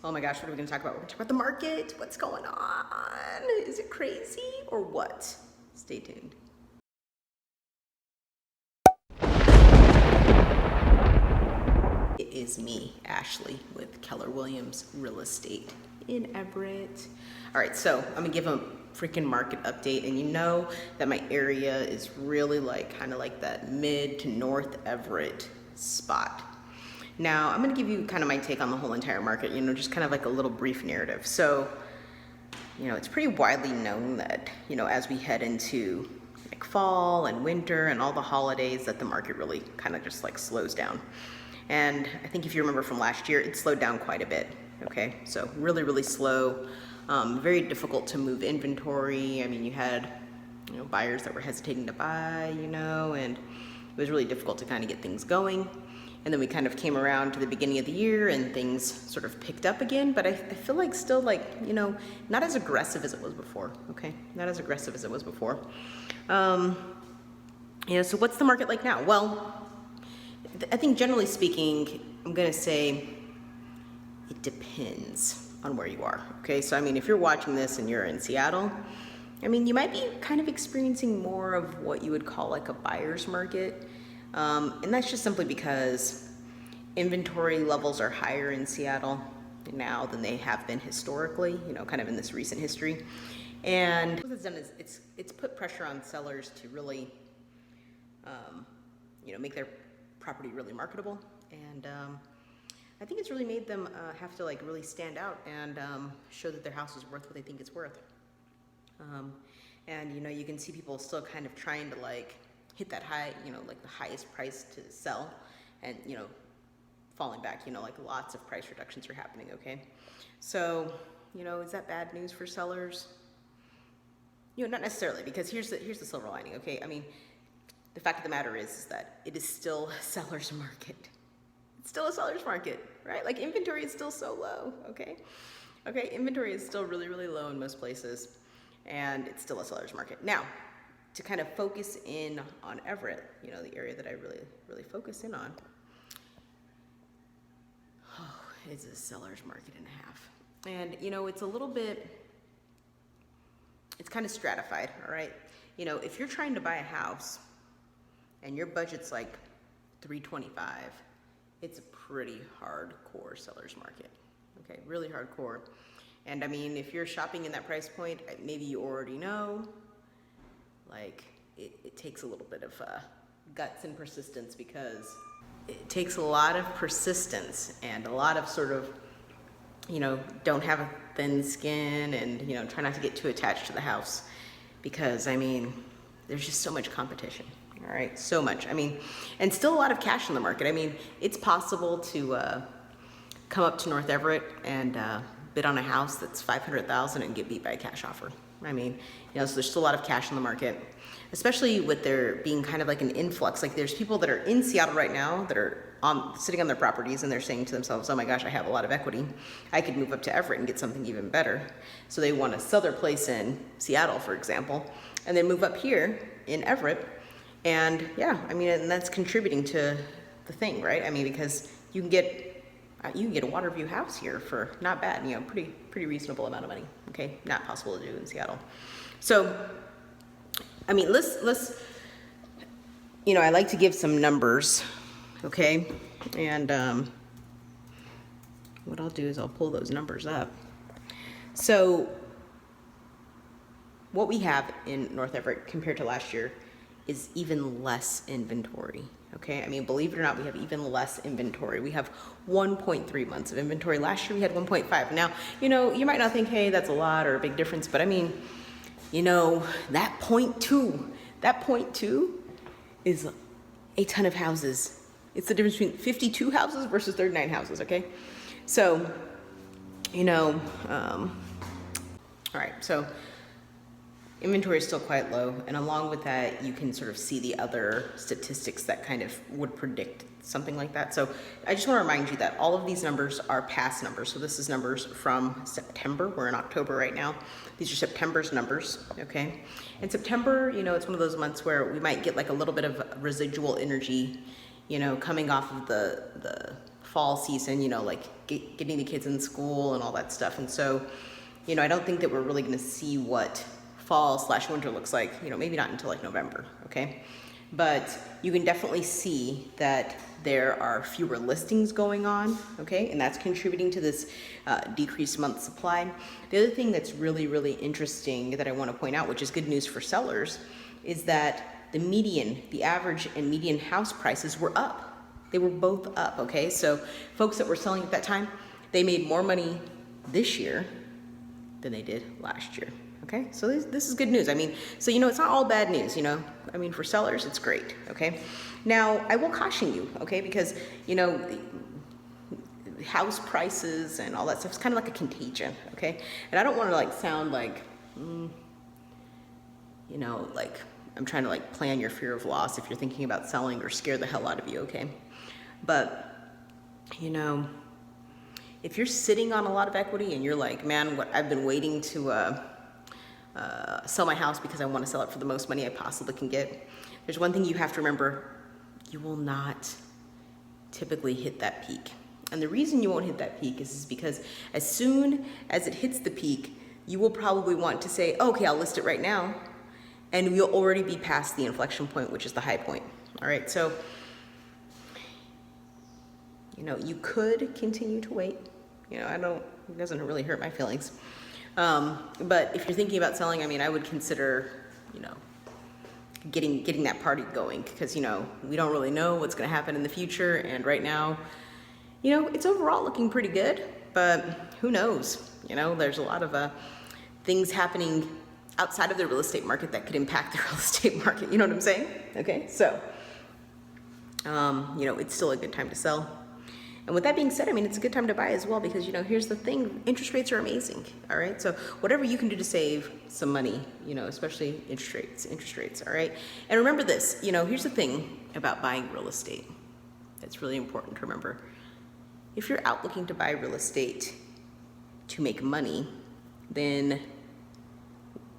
Oh my gosh, what are we gonna talk about? We're gonna talk about the market. What's going on? Is it crazy or what? Stay tuned. It is me, Ashley, with Keller Williams Real Estate in Everett. All right, so I'm gonna give a freaking market update, and you know that my area is really kind of like that mid to North Everett spot. Now, I'm gonna give you kind of my take on the whole entire market, just kind of like a little brief narrative. So, it's pretty widely known that, as we head into like fall and winter and all the holidays, that the market really kind of just like slows down. And I think if you remember from last year, it slowed down quite a bit, okay? So really, really slow, very difficult to move inventory. I mean, you had, buyers that were hesitating to buy, and it was really difficult to kind of get things going. And then we kind of came around to the beginning of the year and things sort of picked up again, but I feel like still not as aggressive as it was before, okay? Not as aggressive as it was before. So what's the market like now? Well, I think generally speaking, I'm gonna say it depends on where you are, okay? So, I mean, if you're watching this and you're in Seattle, I mean, you might be kind of experiencing more of what you would call like a buyer's market. And that's just simply because inventory levels are higher in Seattle now than they have been historically, kind of in this recent history. And what it's done is it's put pressure on sellers to really, make their property really marketable. And I think it's really made them have to really stand out and show that their house is worth what they think it's worth. And you can see people still kind of trying to hit that high, the highest price to sell, and falling back, lots of price reductions are happening, okay? So, is that bad news for sellers? Not necessarily, because here's the silver lining, okay? I mean, the fact of the matter is that it is still a seller's market. It's still a seller's market, right? Like, inventory is still so low, okay? Okay, inventory is still really, really low in most places, and it's still a seller's market. Now, to kind of focus in on Everett, the area that I really, really focus in on, it's a seller's market and a half. And, it's a little bit, it's kind of stratified, all right? If you're trying to buy a house and your budget's like $325, it's a pretty hardcore seller's market, okay? Really hardcore. And I mean, if you're shopping in that price point, maybe you already know, it takes a little bit of guts and persistence, because it takes a lot of persistence and a lot of sort of, don't have a thin skin, and, try not to get too attached to the house, because, I mean, there's just so much competition, all right? So much. I mean, and still a lot of cash in the market. I mean, it's possible to come up to North Everett and bid on a house that's $500,000 and get beat by a cash offer. I mean, so there's still a lot of cash in the market, especially with there being kind of like an influx. Like, there's people that are in Seattle right now that are sitting on their properties, and they're saying to themselves, oh my gosh, I have a lot of equity. I could move up to Everett and get something even better. So they want to sell their place in Seattle, for example, and then move up here in Everett. And yeah, I mean, and that's contributing to the thing, right? I mean, because you can get a water view house here for not bad, pretty reasonable amount of money, okay? Not possible to do in Seattle. So, I mean, let's I like to give some numbers, okay? And what I'll do is I'll pull those numbers up. So, what we have in North Everett compared to last year is even less inventory. Okay, I mean, believe it or not, we have even less inventory. We have 1.3 months of inventory. Last year we had 1.5. Now, you might not think, hey, that's a lot or a big difference, but I mean, that 0.2 is a ton of houses. It's the difference between 52 houses versus 39 houses, okay? So, all right, so inventory is still quite low, and along with that, you can sort of see the other statistics that kind of would predict something like that. So I just want to remind you that all of these numbers are past numbers. So this is numbers from September. We're in October right now. These are September's numbers, okay? And September, it's one of those months where we might get like a little bit of residual energy, coming off of the fall season, like getting the kids in school and all that stuff. And so, I don't think that we're really going to see what fall/winter looks like, maybe not until like November, okay? But you can definitely see that there are fewer listings going on, okay? And that's contributing to this decreased month supply. The other thing that's really, really interesting that I want to point out, which is good news for sellers, is that the average and median house prices were up. They were both up, okay? So folks that were selling at that time, they made more money this year than they did last year. Okay, so this is good news. I mean, so it's not all bad news, I mean, for sellers, it's great, okay? Now, I will caution you, okay, because, house prices and all that stuff is kind of like a contagion, okay? And I don't want to like sound like, like I'm trying to like plan your fear of loss if you're thinking about selling or scare the hell out of you, okay? But, if you're sitting on a lot of equity and you're like, man, what I've been waiting to sell my house because I want to sell it for the most money I possibly can get, there's one thing you have to remember: you will not typically hit that peak. And the reason you won't hit that peak is because as soon as it hits the peak, you will probably want to say, oh, okay, I'll list it right now, and we'll already be past the inflection point, which is the high point. All right, so you could continue to wait. It doesn't really hurt my feelings. But if you're thinking about selling, I mean, I would consider, getting that party going, because, we don't really know what's going to happen in the future. And right now, it's overall looking pretty good, but who knows? There's a lot of things happening outside of the real estate market that could impact the real estate market. You know what I'm saying? Okay, so, it's still a good time to sell. And with that being said, I mean, it's a good time to buy as well, because, here's the thing: interest rates are amazing, all right? So whatever you can do to save some money, especially interest rates, all right? And remember this, here's the thing about buying real estate that's really important to remember. If you're out looking to buy real estate to make money, then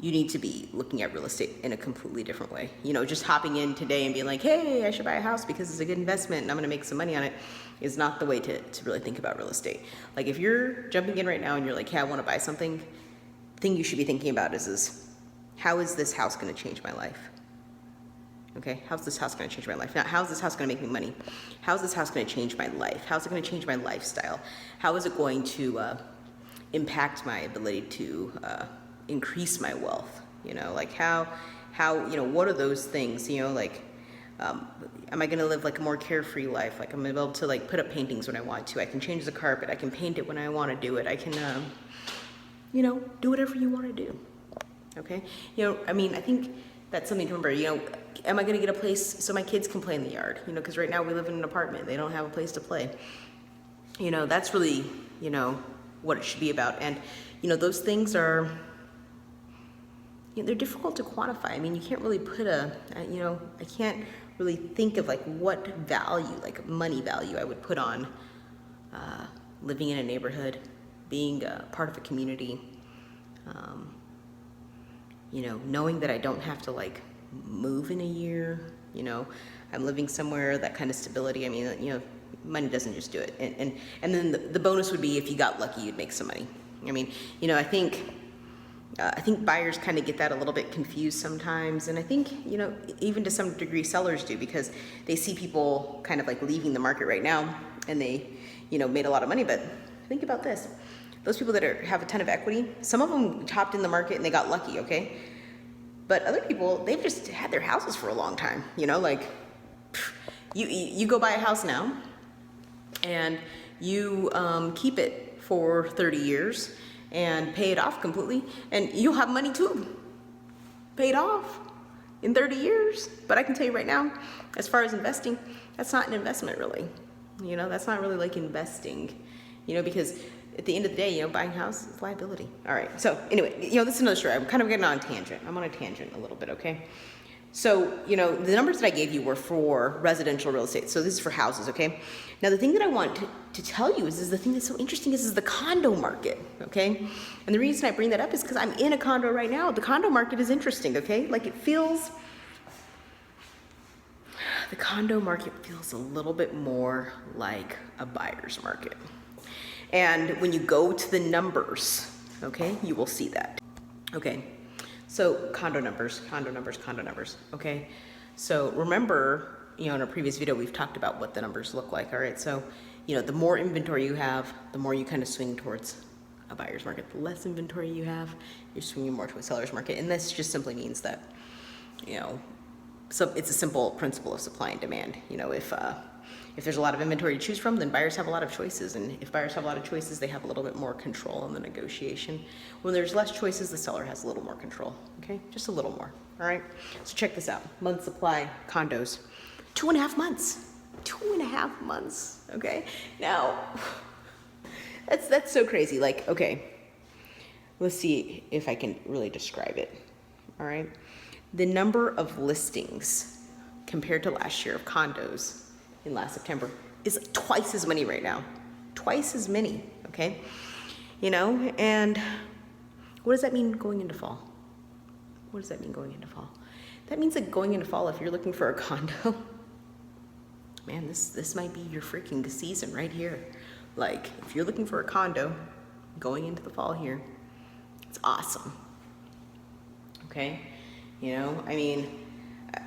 you need to be looking at real estate in a completely different way. Just hopping in today and being like, hey, I should buy a house because it's a good investment and I'm gonna make some money on it, is not the way to really think about real estate. Like, if you're jumping in right now and you're like, hey, I wanna buy something, the thing you should be thinking about is how is this house gonna change my life? Okay, how's this house gonna change my life? Not how's this house gonna make me money? How's this house gonna change my life? How's it gonna change my lifestyle? How is it going to impact my ability to increase my wealth? Like how what are those things? Am I gonna live like a more carefree life? Like, I'm gonna be able to like put up paintings when I want to. I can change the carpet. I can paint it when I want to do it. I can, do whatever you want to do. Okay. I mean, I think that's something to remember. Am I gonna get a place so my kids can play in the yard? Because right now we live in an apartment. They don't have a place to play. That's really, what it should be about. And, those things are, they're difficult to quantify. I mean, you can't really put I can't really think of like what value, like money value, I would put on living in a neighborhood, being a part of a community, knowing that I don't have to like move in a year, I'm living somewhere, that kind of stability. I mean, money doesn't just do it. And then the bonus would be if you got lucky, you'd make some money. I mean, I think buyers kind of get that a little bit confused sometimes. And I think, even to some degree sellers do, because they see people kind of like leaving the market right now and they, made a lot of money. But think about this. Those people that have a ton of equity, some of them topped in the market and they got lucky, okay? But other people, they've just had their houses for a long time, like you go buy a house now and you keep it for 30 years and pay it off completely, and you'll have money too, paid off in 30 years. But I can tell you right now, as far as investing, that's not an investment really. That's not really like investing, because at the end of the day, buying a house is liability. All right, so anyway, this is another story. I'm kind of getting on a tangent. I'm on a tangent a little bit, okay? So, the numbers that I gave you were for residential real estate. So this is for houses, okay? Now, the thing that I want to tell you is the thing that's so interesting is the condo market, okay? And the reason I bring that up is because I'm in a condo right now. The condo market is interesting, okay? Like, it feels the condo market feels a little bit more like a buyer's market. And when you go to the numbers, okay, you will see that. Okay, so condo numbers, okay? So remember, in a previous video, we've talked about what the numbers look like, all right? So, the more inventory you have, the more you kind of swing towards a buyer's market. The less inventory you have, you're swinging more to a seller's market. And this just simply means that, so it's a simple principle of supply and demand. If there's a lot of inventory to choose from, then buyers have a lot of choices. And if buyers have a lot of choices, they have a little bit more control in the negotiation. When there's less choices, the seller has a little more control, okay? Just a little more, all right? So check this out. Month supply condos, 2.5 months. 2.5 months, okay? Now, that's so crazy. Like, okay, let's see if I can really describe it, all right? The number of listings compared to last year of condos in last September is twice as many right now. Twice as many, okay? And what does that mean going into fall? What does that mean going into fall? That means that going into fall, if you're looking for a condo, man, this might be your freaking season right here. Like, if you're looking for a condo going into the fall here, it's awesome. Okay?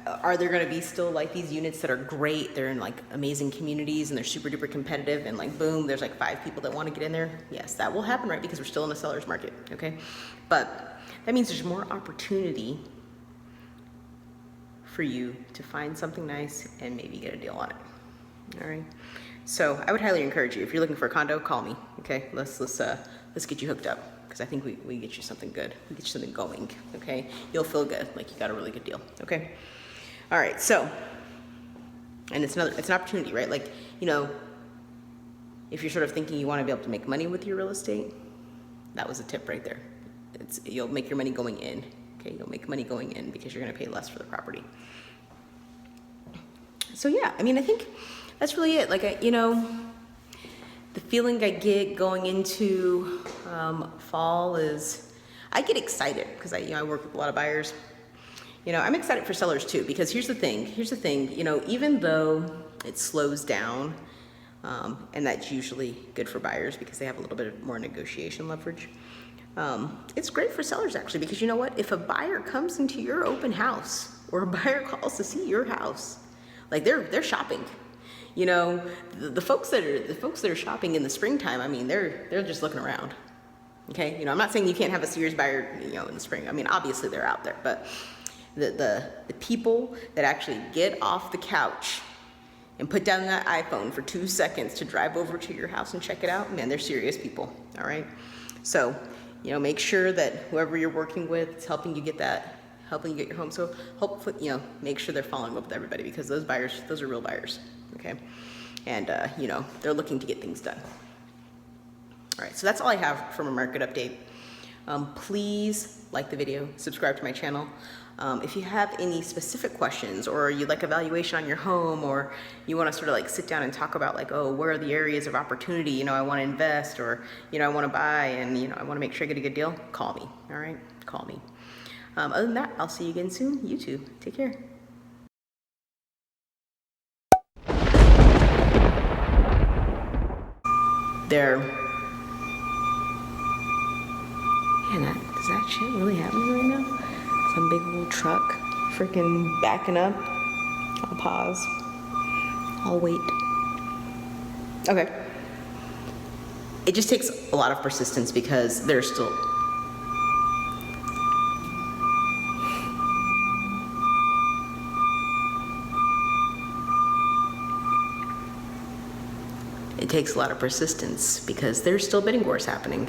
Are there going to be still like these units that are great? They're in like amazing communities and they're super duper competitive and like boom, there's like 5 people that want to get in there. Yes, that will happen, right? Because we're still in the seller's market. Okay? But that means there's more opportunity for you to find something nice and maybe get a deal on it. All right. So I would highly encourage you, if you're looking for a condo, call me. Okay, let's get you hooked up, because I think we get you something good. We get you something going. Okay, you'll feel good, like you got a really good deal. Okay. All right. So, and it's an opportunity, right? Like, if you're sort of thinking you want to be able to make money with your real estate, that was a tip right there. You'll make your money going in. Okay, you'll make money going in because you're going to pay less for the property. So yeah, I think that's really it. Like, the feeling I get going into fall is, I get excited because I work with a lot of buyers. I'm excited for sellers too, because here's the thing, even though it slows down, and that's usually good for buyers because they have a little bit more negotiation leverage. It's great for sellers actually, because you know what? If a buyer comes into your open house or a buyer calls to see your house, like they're shopping. The folks that are shopping in the springtime, they're just looking around. Okay, I'm not saying you can't have a serious buyer, in the spring. Obviously they're out there, but the people that actually get off the couch and put down that iPhone for 2 seconds to drive over to your house and check it out, man, they're serious people. All right, so make sure that whoever you're working with is helping you get your home. So hopefully, make sure they're following up with everybody, because those are real buyers. Okay, and they're looking to get things done. All right, so that's all I have from a market update. Please like the video, subscribe to my channel. If you have any specific questions, or you'd like evaluation on your home, or you want to sort of like sit down and talk about like, oh, where are the areas of opportunity, I want to invest, or I want to buy, and I want to make sure I get a good deal, call me. All right, call me. Other than that, I'll see you again soon. You too. Take care. There. Man, does that shit really happen right now? Some big old truck freaking backing up. I'll pause. I'll wait. Okay. It just takes a lot of persistence, because there's still... It takes a lot of persistence because there's still bidding wars happening,